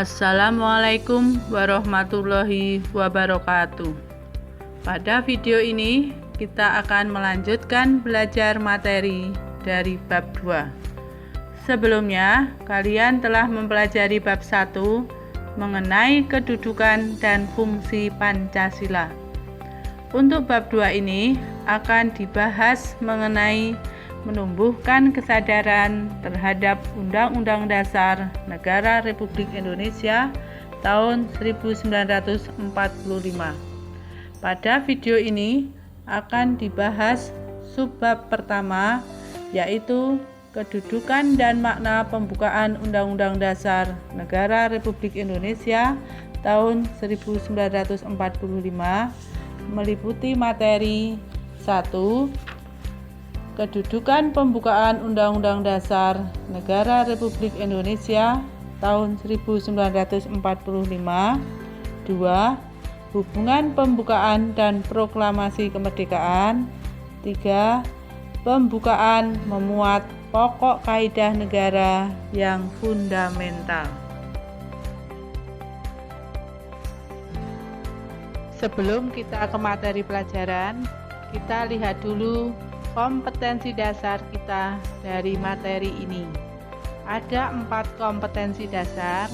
Assalamualaikum warahmatullahi wabarakatuh. Pada video ini kita akan melanjutkan belajar materi dari bab 2. Sebelumnya kalian telah mempelajari bab 1 mengenai kedudukan dan fungsi Pancasila. Untuk bab 2 ini akan dibahas mengenai menumbuhkan kesadaran terhadap Undang-Undang Dasar Negara Republik Indonesia tahun 1945. Pada video ini akan dibahas subbab pertama, yaitu kedudukan dan makna pembukaan Undang-Undang Dasar Negara Republik Indonesia tahun 1945, meliputi materi 1. Kedudukan pembukaan Undang-Undang Dasar Negara Republik Indonesia tahun 1945. 2. Hubungan pembukaan dan proklamasi kemerdekaan. 3. Pembukaan memuat pokok kaidah negara yang fundamental. Sebelum kita ke materi pelajaran, kita lihat dulu kompetensi dasar kita dari materi ini. Ada 4 kompetensi dasar.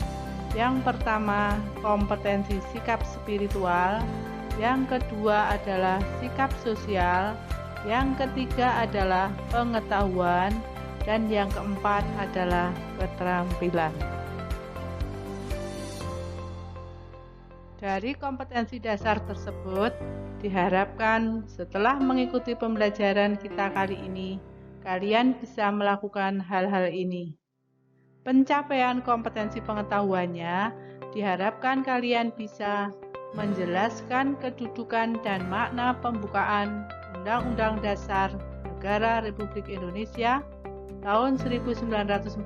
Yang pertama, kompetensi sikap spiritual. Yang kedua adalah sikap sosial. Yang ketiga adalah pengetahuan. Dan yang keempat adalah keterampilan. Dari kompetensi dasar tersebut, diharapkan setelah mengikuti pembelajaran kita kali ini, kalian bisa melakukan hal-hal ini. Pencapaian kompetensi pengetahuannya, diharapkan kalian bisa menjelaskan kedudukan dan makna pembukaan Undang-Undang Dasar Negara Republik Indonesia tahun 1945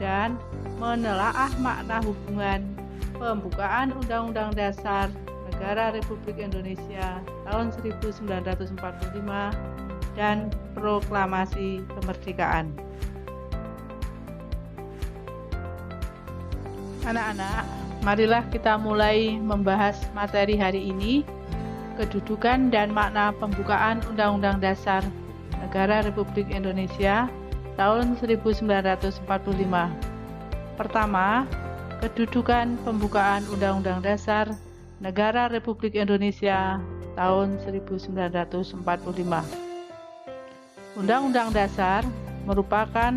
dan menelaah makna hubungan pembukaan Undang-Undang Dasar Negara Republik Indonesia tahun 1945 dan proklamasi kemerdekaan. Anak-anak, marilah kita mulai membahas materi hari ini, kedudukan dan makna pembukaan Undang-Undang Dasar Negara Republik Indonesia tahun 1945. Pertama, kedudukan pembukaan Undang-Undang Dasar Negara Republik Indonesia tahun 1945. Undang-Undang Dasar merupakan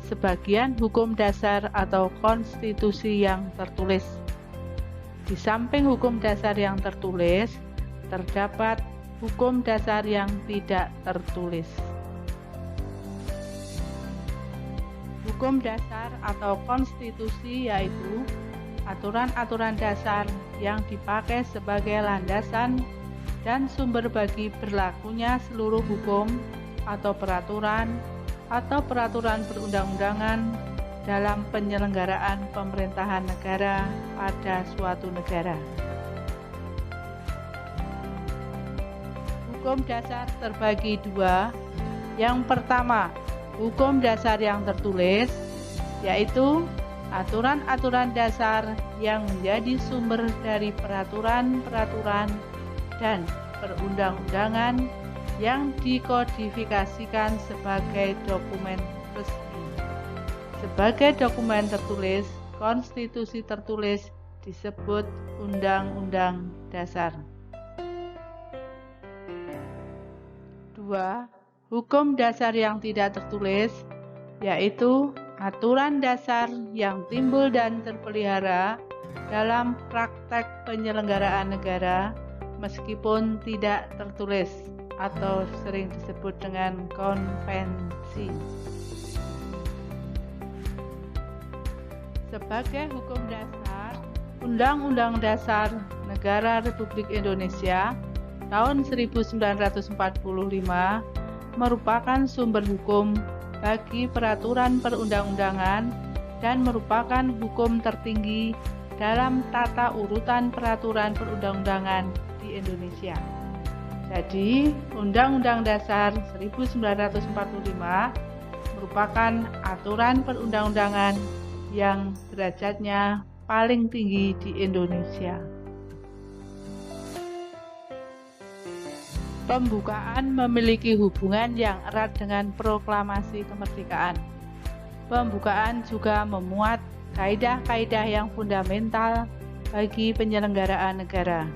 sebagian hukum dasar atau konstitusi yang tertulis. Di samping hukum dasar yang tertulis, terdapat hukum dasar yang tidak tertulis. Hukum dasar atau konstitusi yaitu aturan-aturan dasar yang dipakai sebagai landasan dan sumber bagi berlakunya seluruh hukum atau peraturan perundang-undangan dalam penyelenggaraan pemerintahan negara pada suatu negara. Hukum dasar terbagi 2. Yang pertama, hukum dasar yang tertulis, yaitu aturan-aturan dasar yang menjadi sumber dari peraturan-peraturan dan perundang-undangan yang dikodifikasikan sebagai dokumen resmi. Sebagai dokumen tertulis, konstitusi tertulis disebut Undang-Undang Dasar. 2. Hukum dasar yang tidak tertulis, yaitu aturan dasar yang timbul dan terpelihara dalam praktek penyelenggaraan negara meskipun tidak tertulis atau sering disebut dengan konvensi. Sebagai hukum dasar, Undang-Undang Dasar Negara Republik Indonesia tahun 1945 merupakan sumber hukum bagi peraturan perundang-undangan dan merupakan hukum tertinggi dalam tata urutan peraturan perundang-undangan di Indonesia. Jadi, Undang-Undang Dasar 1945 merupakan aturan perundang-undangan yang derajatnya paling tinggi di Indonesia. Pembukaan memiliki hubungan yang erat dengan proklamasi kemerdekaan. Pembukaan juga memuat kaidah-kaidah yang fundamental bagi penyelenggaraan negara.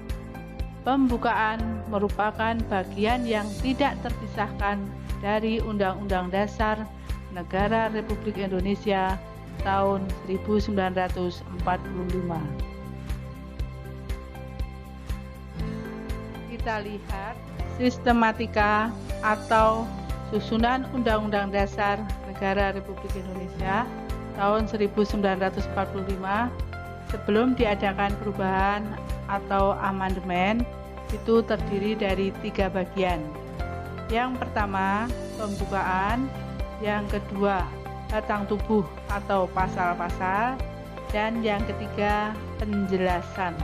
Pembukaan merupakan bagian yang tidak terpisahkan dari Undang-Undang Dasar Negara Republik Indonesia tahun 1945. Kita lihat sistematika atau susunan Undang-Undang Dasar Negara Republik Indonesia tahun 1945 sebelum diadakan perubahan atau amandemen itu terdiri dari 3 bagian. Yang pertama, pembukaan, yang kedua, batang tubuh atau pasal-pasal, dan yang ketiga, penjelasan.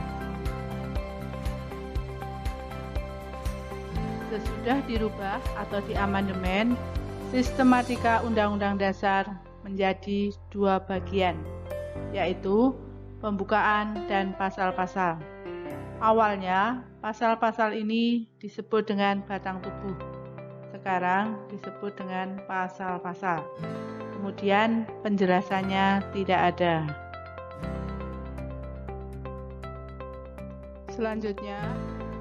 Sesudah dirubah atau diamandemen, sistematika Undang-Undang Dasar menjadi 2 bagian, yaitu pembukaan dan pasal-pasal. Awalnya, pasal-pasal ini disebut dengan batang tubuh. Sekarang disebut dengan pasal-pasal. Kemudian penjelasannya tidak ada. Selanjutnya,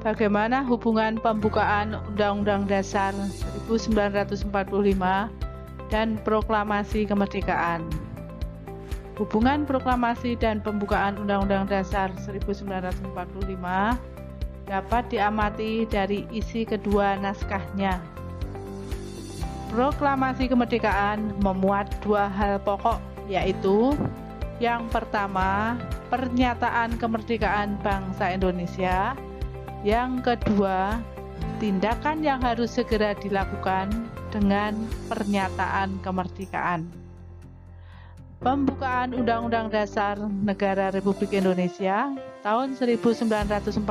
bagaimana hubungan pembukaan Undang-Undang Dasar 1945 dan Proklamasi Kemerdekaan? Hubungan proklamasi dan pembukaan Undang-Undang Dasar 1945 dapat diamati dari isi kedua naskahnya. Proklamasi Kemerdekaan memuat 2 hal pokok, yaitu yang pertama, pernyataan kemerdekaan bangsa Indonesia. Yang kedua, tindakan yang harus segera dilakukan dengan pernyataan kemerdekaan. Pembukaan Undang-Undang Dasar Negara Republik Indonesia tahun 1945,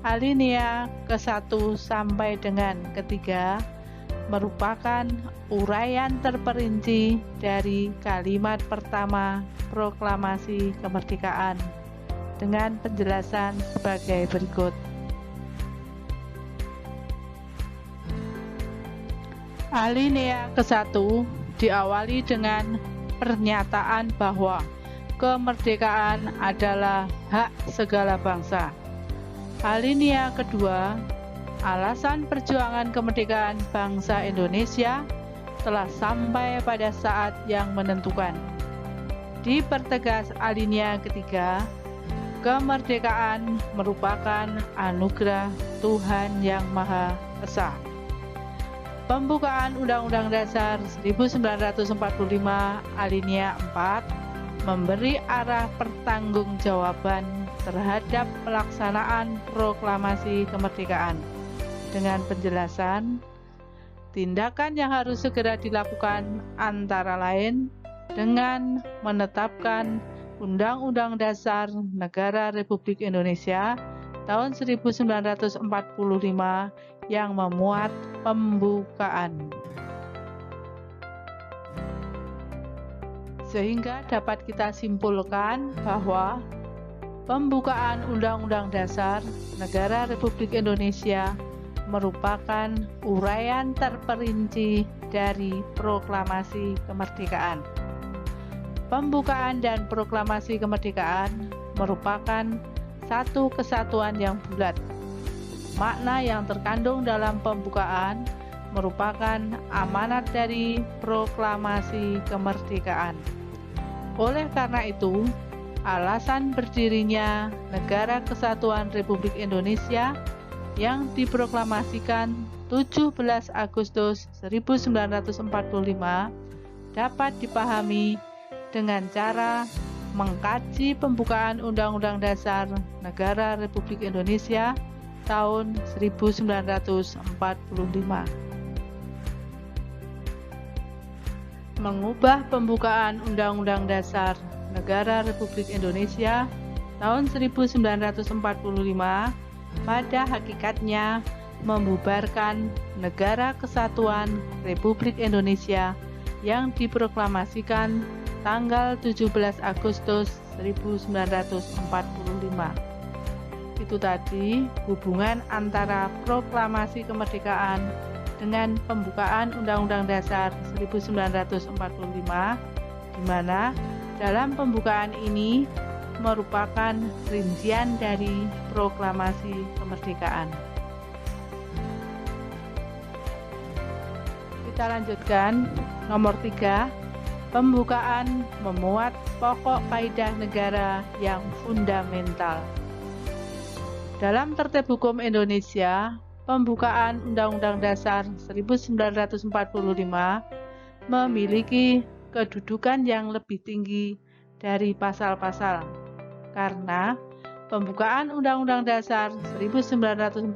alinea ke-1 sampai dengan ke-3 merupakan uraian terperinci dari kalimat pertama Proklamasi Kemerdekaan dengan penjelasan sebagai berikut. Alinea ke-1 diawali dengan pernyataan bahwa kemerdekaan adalah hak segala bangsa. Alinea kedua, alasan perjuangan kemerdekaan bangsa Indonesia telah sampai pada saat yang menentukan. Dipertegas alinea ketiga, kemerdekaan merupakan anugerah Tuhan Yang Maha Esa. Pembukaan Undang-Undang Dasar 1945 alinea 4 memberi arah pertanggungjawaban terhadap pelaksanaan proklamasi kemerdekaan dengan penjelasan tindakan yang harus segera dilakukan antara lain dengan menetapkan Undang-Undang Dasar Negara Republik Indonesia tahun 1945 yang memuat pembukaan. Sehingga dapat kita simpulkan bahwa pembukaan Undang-Undang Dasar Negara Republik Indonesia merupakan uraian terperinci dari Proklamasi Kemerdekaan. Pembukaan dan Proklamasi Kemerdekaan merupakan satu kesatuan yang bulat. Makna yang terkandung dalam pembukaan merupakan amanat dari Proklamasi Kemerdekaan. Oleh karena itu, alasan berdirinya Negara Kesatuan Republik Indonesia yang diproklamasikan 17 Agustus 1945 dapat dipahami dengan cara mengkaji pembukaan Undang-Undang Dasar Negara Republik Indonesia tahun 1945. Mengubah pembukaan Undang-Undang Dasar Negara Republik Indonesia tahun 1945 pada hakikatnya membubarkan Negara Kesatuan Republik Indonesia yang diproklamasikan tanggal 17 Agustus 1945. Itu tadi hubungan antara proklamasi kemerdekaan dengan pembukaan Undang-Undang Dasar 1945, di mana dalam pembukaan ini merupakan rincian dari proklamasi kemerdekaan. Kita lanjutkan, nomor 3, pembukaan memuat pokok kaidah negara yang fundamental. Dalam tertib hukum Indonesia, pembukaan Undang-Undang Dasar 1945 memiliki kedudukan yang lebih tinggi dari pasal-pasal, karena pembukaan Undang-Undang Dasar 1945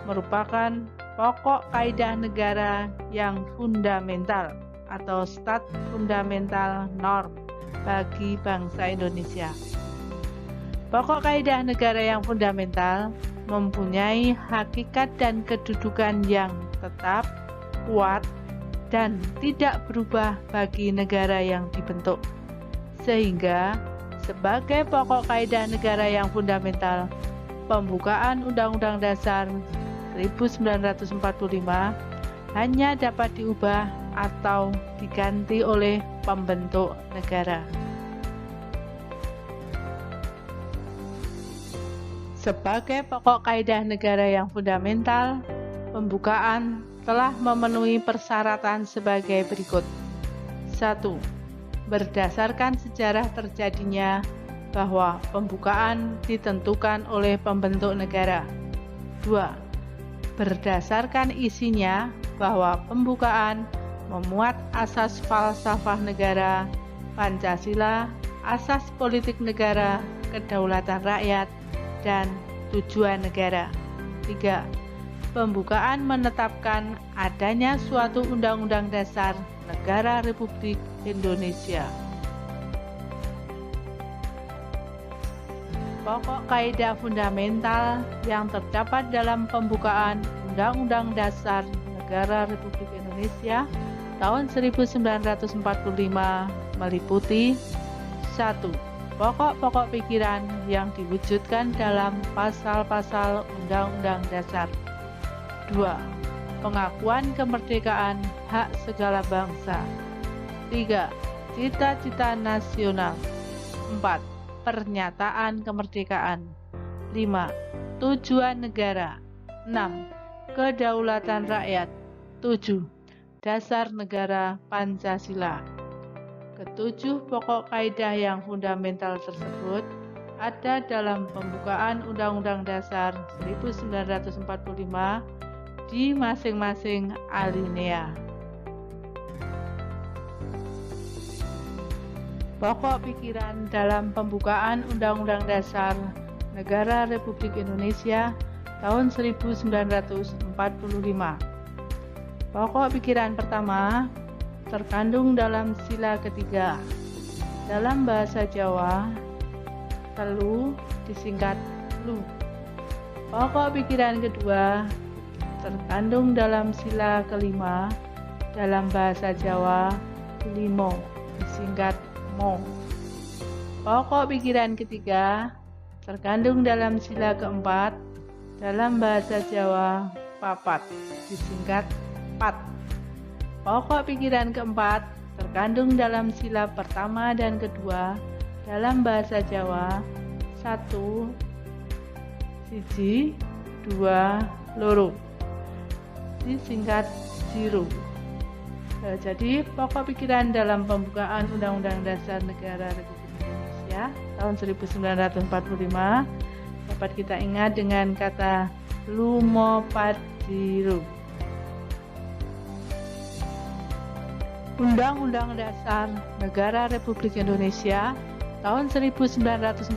merupakan pokok kaidah negara yang fundamental atau stat fundamental norm bagi bangsa Indonesia. Pokok kaidah negara yang fundamental mempunyai hakikat dan kedudukan yang tetap, kuat, dan tidak berubah bagi negara yang dibentuk. Sehingga, sebagai pokok kaidah negara yang fundamental, pembukaan Undang-Undang Dasar 1945 hanya dapat diubah atau diganti oleh pembentuk negara. Sebagai pokok kaidah negara yang fundamental, pembukaan telah memenuhi persyaratan sebagai berikut. 1. Berdasarkan sejarah terjadinya bahwa pembukaan ditentukan oleh pembentuk negara. 2. Berdasarkan isinya bahwa pembukaan memuat asas falsafah negara, Pancasila, asas politik negara, kedaulatan rakyat, dan tujuan negara. 3. Pembukaan menetapkan adanya suatu Undang-Undang Dasar Negara Republik Indonesia. Pokok kaidah fundamental yang terdapat dalam pembukaan Undang-Undang Dasar Negara Republik Indonesia tahun 1945 meliputi 1. Pokok-pokok pikiran yang diwujudkan dalam pasal-pasal Undang-Undang Dasar. 2. Pengakuan kemerdekaan hak segala bangsa. 3. Cita-cita nasional. 4. Pernyataan kemerdekaan. 5. Tujuan negara. 6. Kedaulatan rakyat. 7. Dasar negara Pancasila. Ketujuh pokok kaidah yang fundamental tersebut ada dalam pembukaan Undang-Undang Dasar 1945 di masing-masing alinea. Pokok pikiran dalam pembukaan Undang-Undang Dasar Negara Republik Indonesia tahun 1945. Pokok pikiran pertama terkandung dalam sila ketiga. Dalam bahasa Jawa, telu disingkat lu. Pokok pikiran kedua terkandung dalam sila kelima. Dalam bahasa Jawa, limo disingkat mo. Pokok pikiran ketiga terkandung dalam sila keempat. Dalam bahasa Jawa, papat disingkat pat. Pokok pikiran keempat terkandung dalam sila pertama dan kedua. Dalam bahasa Jawa, 1, siji, 2, loro disingkat jiru. Jadi pokok pikiran dalam pembukaan Undang-Undang Dasar Negara Republik Indonesia tahun 1945 dapat kita ingat dengan kata lumopadjiru. Undang-Undang Dasar Negara Republik Indonesia tahun 1945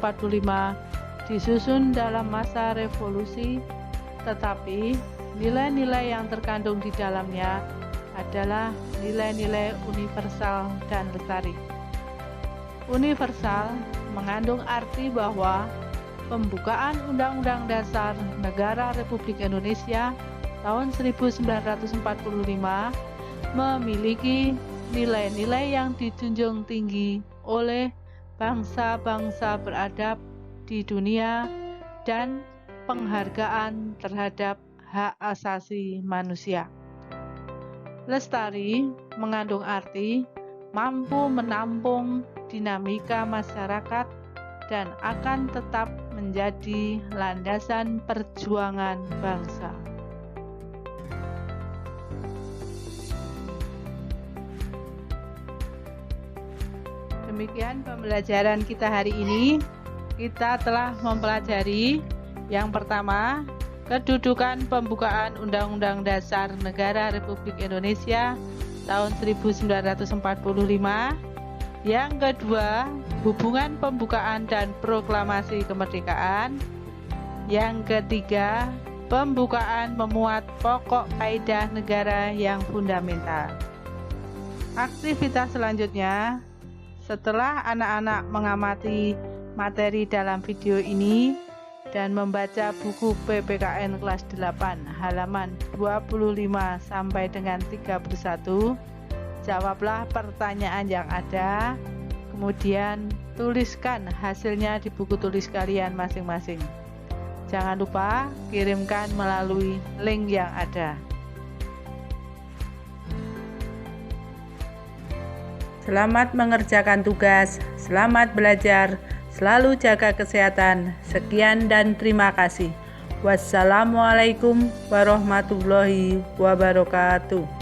disusun dalam masa revolusi, tetapi nilai-nilai yang terkandung di dalamnya adalah nilai-nilai universal dan lestari. Universal mengandung arti bahwa pembukaan Undang-Undang Dasar Negara Republik Indonesia tahun 1945 memiliki nilai-nilai yang dijunjung tinggi oleh bangsa-bangsa beradab di dunia, dan penghargaan terhadap hak asasi manusia. Lestari mengandung arti mampu menampung dinamika masyarakat dan akan tetap menjadi landasan perjuangan bangsa. Demikian pembelajaran kita hari ini. Kita telah mempelajari yang pertama, kedudukan pembukaan Undang-Undang Dasar Negara Republik Indonesia tahun 1945. Yang kedua, hubungan pembukaan dan proklamasi kemerdekaan. Yang ketiga, pembukaan memuat pokok kaidah negara yang fundamental. Aktivitas selanjutnya, setelah anak-anak mengamati materi dalam video ini dan membaca buku PPKN kelas 8 halaman 25 sampai dengan 31, jawablah pertanyaan yang ada, kemudian tuliskan hasilnya di buku tulis kalian masing-masing. Jangan lupa kirimkan melalui link yang ada. Selamat mengerjakan tugas, selamat belajar, selalu jaga kesehatan. Sekian dan terima kasih. Wassalamualaikum warahmatullahi wabarakatuh.